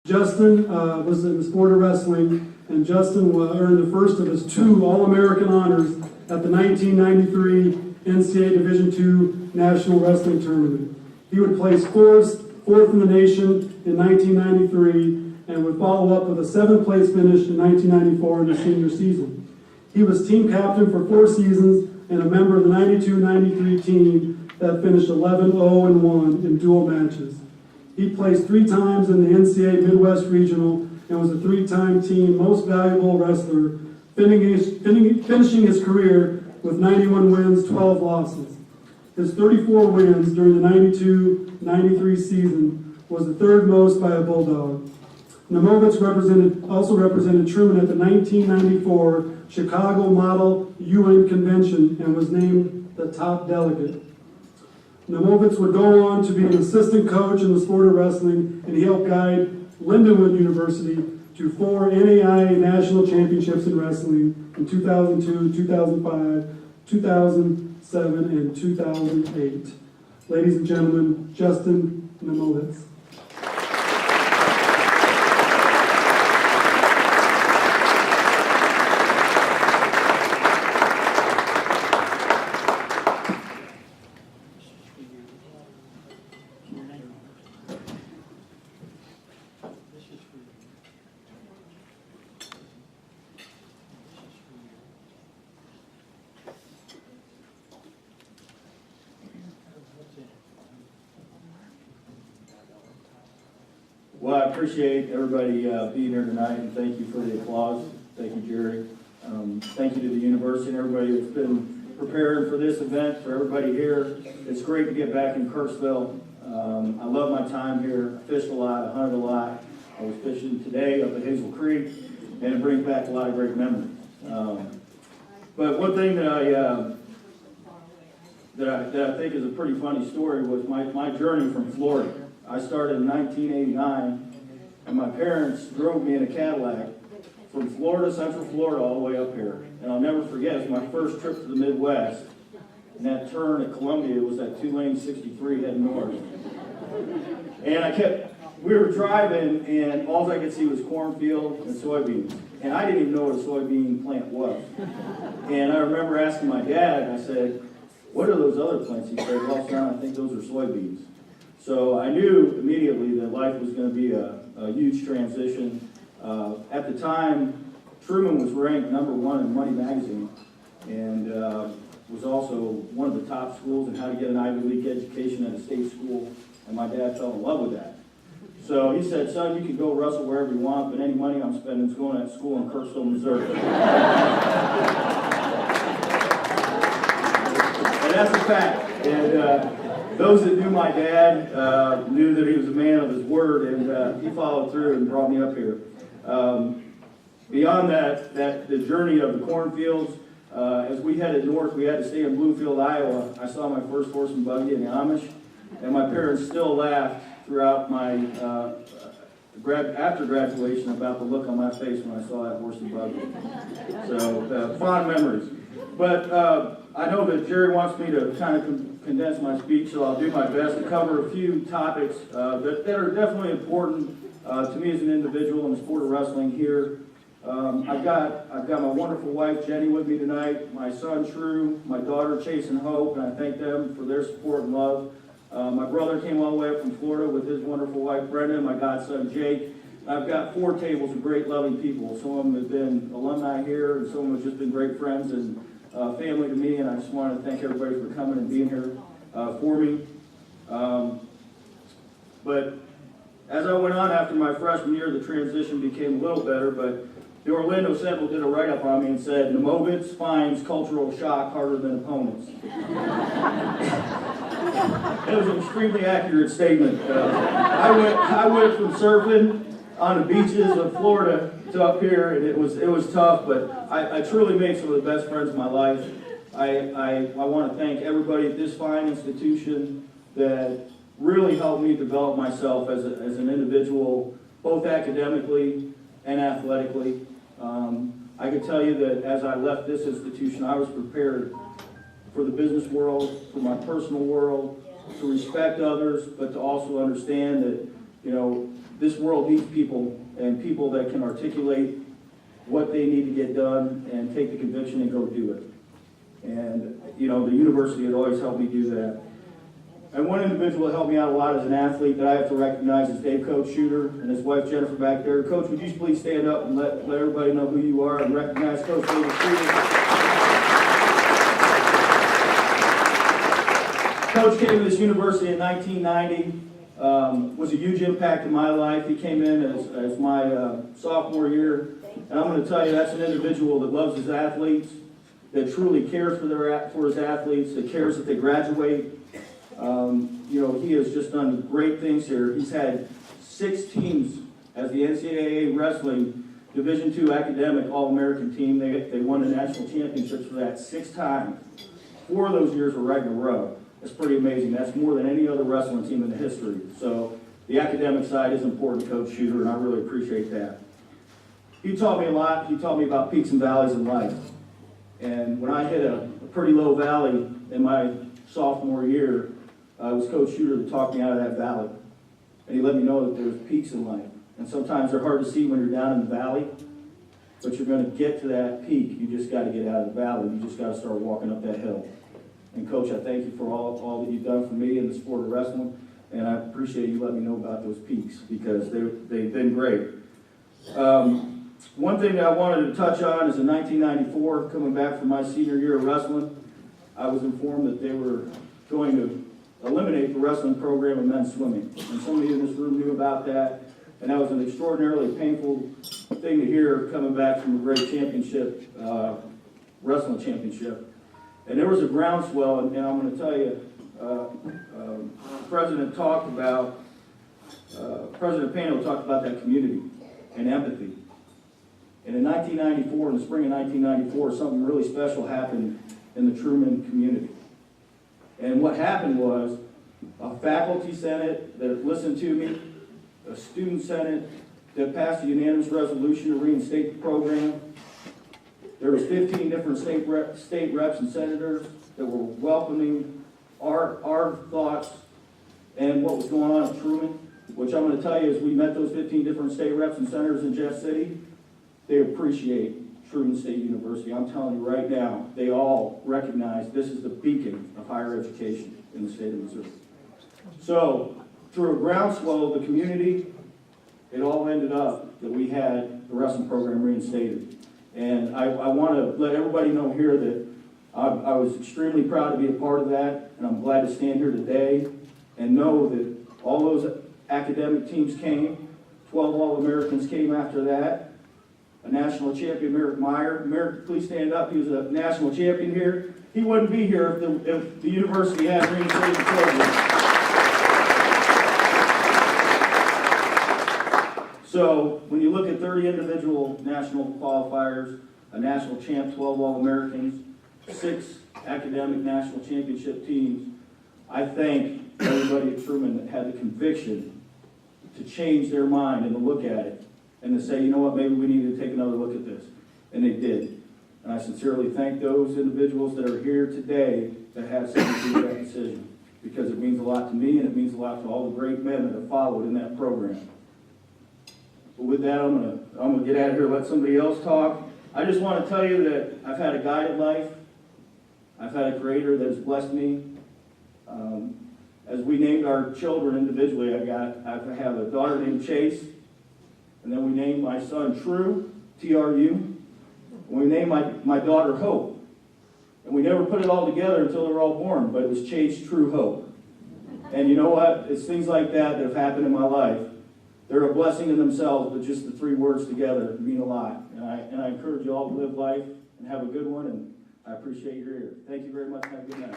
Justin was in the sport of wrestling, and Justin earned the first of his 2 All-American honors at the 1993 NCAA Division II National Wrestling Tournament. He would place fourth in the nation in 1993 and would follow up with a 7th place finish in 1994 in his senior season. He was team captain for 4 seasons and a member of the 92-93 team that finished 11-0-1 in dual matches. He placed 3 times in the NCAA Midwest Regional and was a 3-time team most valuable wrestler, finishing his career with 91 wins, 12 losses. His 34 wins during the 92-93 season was the 3rd most by a Bulldog. Naumovitz also represented Truman at the 1994 Chicago Model UN Convention and was named the top delegate. Naumovitz would go on to be an assistant coach in the sport of wrestling, and he helped guide Lindenwood University to 4 NAIA national championships in wrestling in 2002, 2005, 2007, and 2008. Ladies and gentlemen, Justin Naumovitz. Well, I appreciate everybody being here tonight, and thank you for the applause. Thank you, Jerry. Thank you to the university and everybody that's been preparing for this event, for everybody here. It's great to get back in Kirksville. I love my time here. I fished a lot, I hunted a lot. I was fishing today up at Hazel Creek, and it brings back a lot of great memories. But one thing that I think is a pretty funny story was my journey from Florida. I started in 1989, and my parents drove me in a Cadillac from Florida, Central Florida, all the way up here. And I'll never forget, it was my first trip to the Midwest. And that turn at Columbia was that 2-lane 63 heading north. And we were driving, and all I could see was cornfield and soybeans. And I didn't even know what a soybean plant was. And I remember asking my dad, I said, "What are those other plants?" He said, "Well, son, I think those are soybeans." So I knew immediately that life was going to be a huge transition. At the time, Truman was ranked #1 in Money Magazine, and was also one of the top schools in how to get an Ivy League education at a state school, and my dad fell in love with that. So he said, "Son, you can go wrestle wherever you want, but any money I'm spending is going to school in Kirksville, Missouri." And that's a fact. And those that knew my dad knew that he was a man of his word, and he followed through and brought me up here. Beyond that, the journey of the cornfields, as we headed north, we had to stay in Bluefield, Iowa. I saw my first horse and buggy in the Amish, and my parents still laughed throughout my after graduation about the look on my face when I saw that horse and buggy. So fond memories. But I know that Jerry wants me to kind of condense my speech, so I'll do my best to cover a few topics that are definitely important to me as an individual in the sport of wrestling here. I've got my wonderful wife Jenny with me tonight, my son True, my daughter Chase and Hope, and I thank them for their support and love. My brother came all the way up from Florida with his wonderful wife Brenda, my godson Jake. I've got 4 tables of great loving people. Some of them have been alumni here, and some of them have just been great friends and family to me, and I just want to thank everybody for coming and being here for me. But as I went on after my freshman year, the transition became a little better, but the Orlando Sentinel did a write-up on me and said, "Naumovitz finds cultural shock harder than opponents." It was an extremely accurate statement. I went from surfing on the beaches of Florida to up here, and it was tough, but I truly made some of the best friends of my life. I want to thank everybody at this fine institution that really helped me develop myself as an individual, both academically and athletically. I can tell you that as I left this institution, I was prepared for the business world, for my personal world, to respect others, but to also understand that you know, this world needs people, and people that can articulate what they need to get done and take the conviction and go do it. And, you know, the university has always helped me do that. And one individual that helped me out a lot as an athlete that I have to recognize is Dave Coach Shooter and his wife Jennifer back there. Coach, would you please stand up and let everybody know who you are and recognize Coach David Shooter? Coach came to this university in 1990. Was a huge impact in my life. He came in as my sophomore year. And I'm going to tell you, that's an individual that loves his athletes, that truly cares for his athletes, that cares that they graduate. You know, he has just done great things here. He's had 6 teams as the NCAA Wrestling Division II Academic All-American team. They won the national championships for that 6 times. 4 of those years were right in a row. That's pretty amazing. That's more than any other wrestling team in the history. So the academic side is important to Coach Shooter, and I really appreciate that. He taught me a lot. He taught me about peaks and valleys in life. And when I hit a pretty low valley in my sophomore year, it was Coach Shooter that talked me out of that valley. And he let me know that there's peaks in life. And sometimes they're hard to see when you're down in the valley, but you're going to get to that peak. You just got to get out of the valley. You just got to start walking up that hill. And Coach, I thank you for all that you've done for me in the sport of wrestling. And I appreciate you letting me know about those peaks because they've been great. One thing that I wanted to touch on is in 1994, coming back from my senior year of wrestling, I was informed that they were going to eliminate the wrestling program in men's swimming. And some of you in this room knew about that. And that was an extraordinarily painful thing to hear coming back from a great championship, wrestling championship. And there was a groundswell, and I'm going to tell you, President Pano talked about that community and empathy. And in 1994, in the spring of 1994, something really special happened in the Truman community. And what happened was a faculty senate that listened to me, a student senate that passed a unanimous resolution to reinstate the program. There was 15 different state reps and senators that were welcoming our thoughts and what was going on at Truman, which I'm going to tell you is we met those 15 different state reps and senators in Jeff City. They appreciate Truman State University. I'm telling you right now, they all recognize this is the beacon of higher education in the state of Missouri. So, through a groundswell of the community, it all ended up that we had the wrestling program reinstated. And I want to let everybody know here that I was extremely proud to be a part of that, and I'm glad to stand here today and know that all those academic teams came, 12 All-Americans came after that, a national champion, Merrick Meyer. Merrick, please stand up. He was a national champion here. He wouldn't be here if the university had reinstated the program. So when you look at 30 individual national qualifiers, a national champ, 12 All-Americans, 6 academic national championship teams, I thank everybody at Truman that had the conviction to change their mind and to look at it and to say, you know what, maybe we need to take another look at this. And they did. And I sincerely thank those individuals that are here today that had something to do with that decision, because it means a lot to me and it means a lot to all the great men that have followed in that program. But with that, I'm gonna get out of here and let somebody else talk. I just want to tell you that I've had a guided life. I've had a creator that has blessed me. As we named our children individually, I have a daughter named Chase, and then we named my son True, T-R-U, and we named my daughter Hope. And we never put it all together until they were all born, but it was Chase, True, Hope. And you know what? It's things like that have happened in my life. They're a blessing in themselves, but just the 3 words together mean a lot. And I encourage you all to live life and have a good one, and I appreciate your ear. Thank you very much. Have a good night.